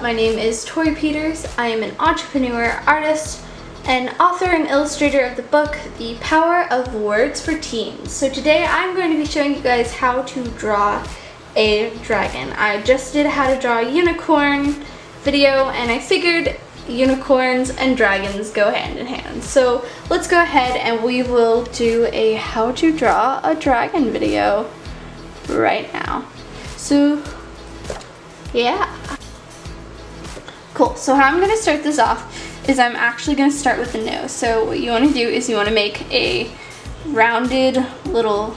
My name is Tori Peters. I am an entrepreneur, artist, and author and illustrator of the book, The Power of Words for Teens. So today I'm going to be showing you guys how to draw a dragon. I just did a how to draw a unicorn video, and I figured unicorns and dragons go hand in hand. So let's go ahead and we will do a how to draw a dragon video right now. So yeah. Cool, so how I'm going to start this off is I'm actually going to start with the nose. So what you want to do is you want to make a rounded little,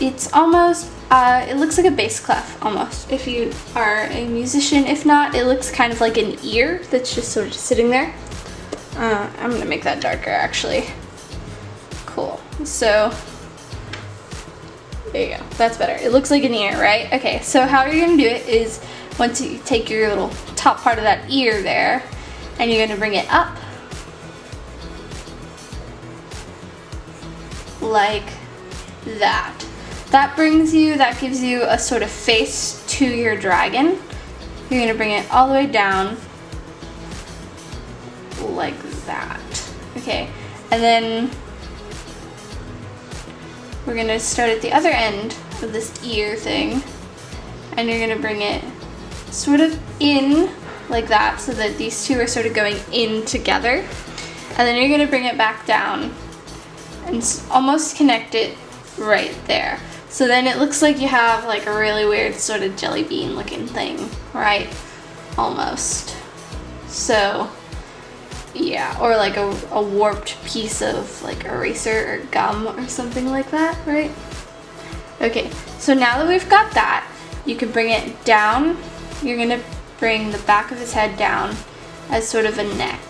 it's almost, it looks like a bass clef almost, if you are a musician. If not, it looks kind of like an ear that's just sort of sitting there. I'm going to make that darker actually. Cool, so there you go, that's better. It looks like an ear, right? Okay, so how you're going to do it is once you take your little top part of that ear there, and you're going to bring it up like that. That gives you a sort of face to your dragon. You're going to bring it all the way down like that. Okay, and then we're going to start at the other end of this ear thing, and you're going to bring it sort of in like that so that these two are sort of going in together, and then you're going to bring it back down and almost connect it right there. So then it looks like you have like a really weird sort of jelly bean looking thing, right? Almost. So yeah, or like a warped piece of like eraser or gum or something like that, right? Okay, so now that we've got that, you can bring it down. You're going to bring the back of his head down as sort of a neck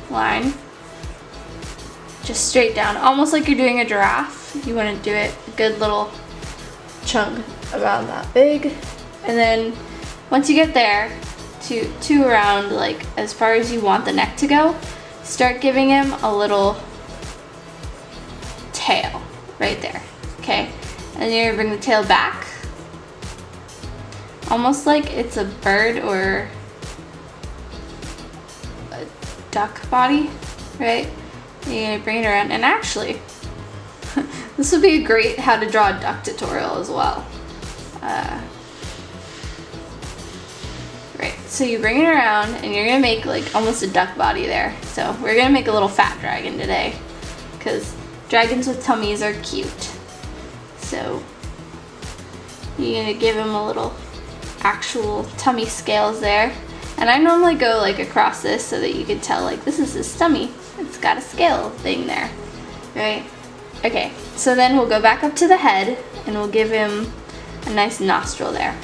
line. Just straight down, almost like you're doing a giraffe. You want to do it a good little chunk about that big. And then once you get there to around like as far as you want the neck to go, start giving him a little tail right there. Okay, and then you're going to bring the tail back, almost like it's a bird or a duck body, right? You're gonna bring it around, and actually, this would be a great how to draw a duck tutorial as well. Right, so you bring it around, and you're gonna make like almost a duck body there. So we're gonna make a little fat dragon today, because dragons with tummies are cute. So you're gonna give him a little actual tummy scales there, and I normally go like across this so that you can tell like this is his tummy. It's got a scale thing there, right? Okay, so then we'll go back up to the head and we'll give him a nice nostril there,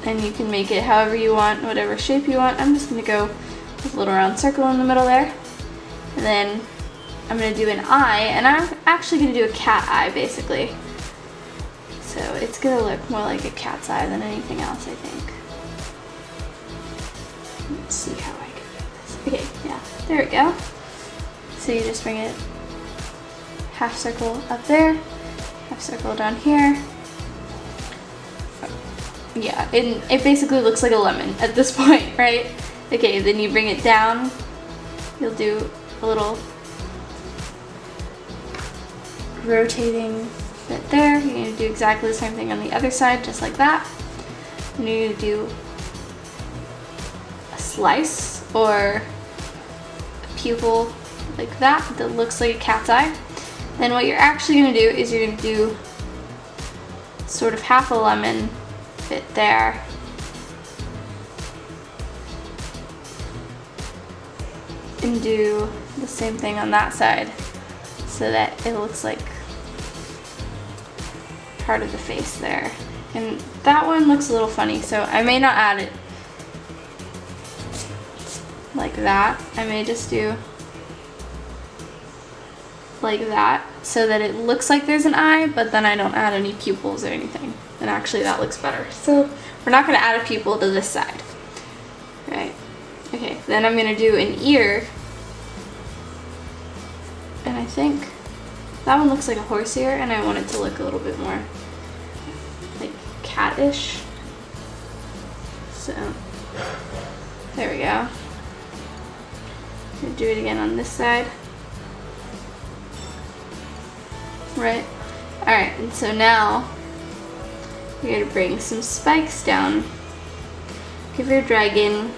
and you can make it however you want, whatever shape you want. I'm just gonna go with a little round circle in the middle there, and then I'm gonna do an eye, and I'm actually gonna do a cat eye basically. So it's gonna look more like a cat's eye than anything else, I think. Let's see how I can do this. Okay, yeah, there we go. So you just bring it half circle up there, half circle down here. Yeah, it basically looks like a lemon at this point, right? Okay, then you bring it down. You'll do a little rotating bit there. You're going to do exactly the same thing on the other side, just like that. And you're going to do a slice or a pupil like that looks like a cat's eye. Then what you're actually going to do is you're going to do sort of half a lemon bit there. And do the same thing on that side so that it looks like part of the face there. And that one looks a little funny, so I may not add it like that. I may just do like that so that it looks like there's an eye, but then I don't add any pupils or anything. And actually that looks better. So we're not going to add a pupil to this side. Right. Okay, then I'm going to do an ear. And I think that one looks like a horse ear, and I want it to look a little bit more like cat-ish. So, there we go. Do it again on this side. Right. Alright, and so now you're going to bring some spikes down. Give your dragon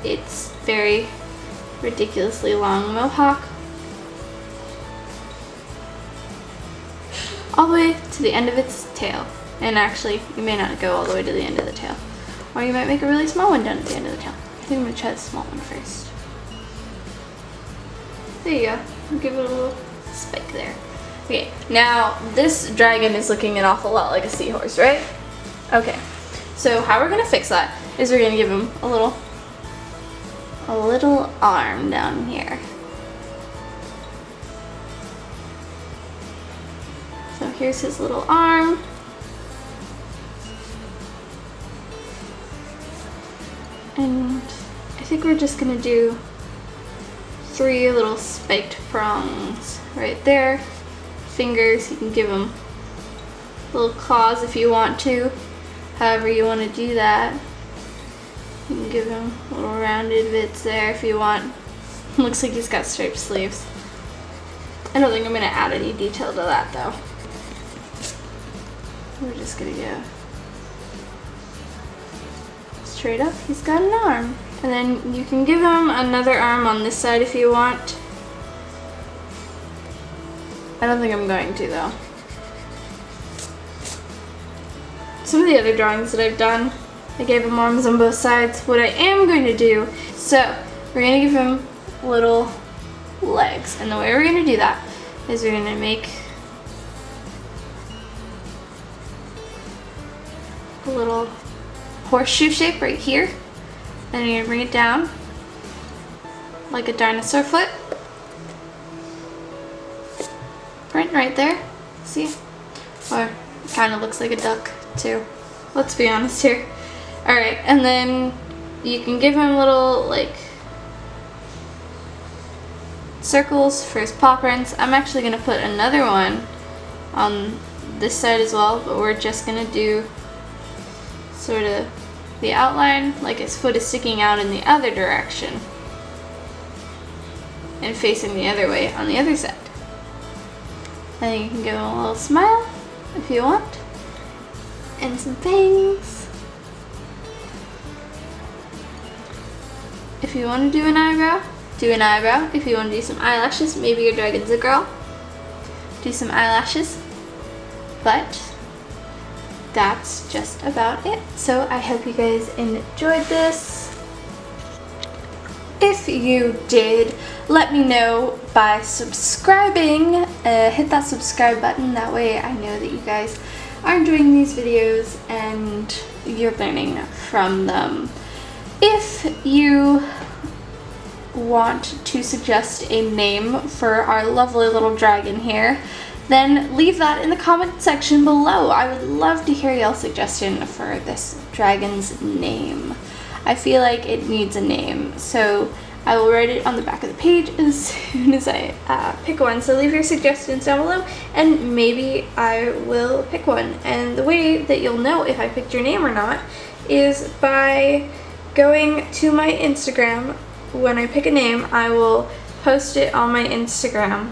its very ridiculously long mohawk all the way to the end of its tail. And actually, you may not go all the way to the end of the tail. Or you might make a really small one down at the end of the tail. I think I'm going to try the small one first. There you go. I'll give it a little spike there. Okay, now this dragon is looking an awful lot like a seahorse, right? Okay, so how we're gonna fix that is we're gonna give him a little arm down here. So here's his little arm. And I think we're just gonna do 3 little spiked prongs right there. Fingers, you can give them little claws if you want to. However you want to do that. You can give him little rounded bits there if you want. Looks like he's got striped sleeves. I don't think I'm going to add any detail to that though. We're just going to go straight up. He's got an arm. And then you can give him another arm on this side if you want. I don't think I'm going to though. Some of the other drawings that I've done, I gave him arms on both sides. What I am going to do, so we're going to give him little legs. And the way we're going to do that is we're going to make a little horseshoe shape right here. And you're going to bring it down like a dinosaur foot. Print right there, see? Or it kind of looks like a duck too. Let's be honest here. Alright, and then you can give him little like circles for his paw prints. I'm actually going to put another one on this side as well, but we're just going to do sort of the outline like his foot is sticking out in the other direction and facing the other way on the other side. And then you can give him a little smile if you want. And some fangs. If you want to do an eyebrow, do an eyebrow. If you want to do some eyelashes, maybe your dragon's a girl, do some eyelashes. But that's just about it. So I hope you guys enjoyed this. If you did, let me know by subscribing. Hit that subscribe button, that way I know that you guys are enjoying these videos and you're learning from them. If you want to suggest a name for our lovely little dragon here, then leave that in the comment section below. I would love to hear y'all's suggestion for this dragon's name. I feel like it needs a name, so I will write it on the back of the page as soon as I pick one. So leave your suggestions down below and maybe I will pick one. And the way that you'll know if I picked your name or not is by going to my Instagram. When I pick a name, I will post it on my Instagram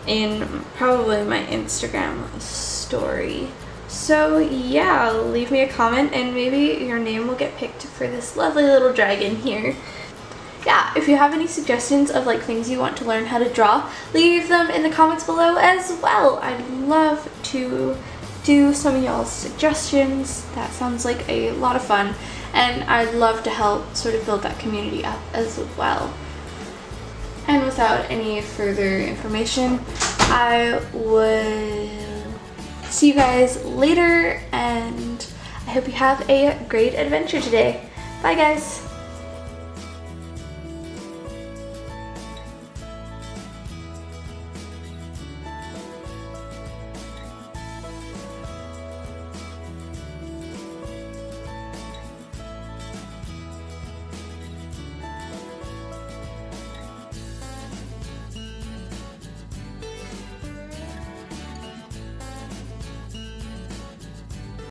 in probably my Instagram story. So yeah, leave me a comment and maybe your name will get picked for this lovely little dragon here. Yeah, if you have any suggestions of like things you want to learn how to draw, leave them in the comments below as well. I'd love to do some of y'all's suggestions. That sounds like a lot of fun, and I'd love to help sort of build that community up as well. And without any further information, I will see you guys later, and I hope you have a great adventure today. Bye guys!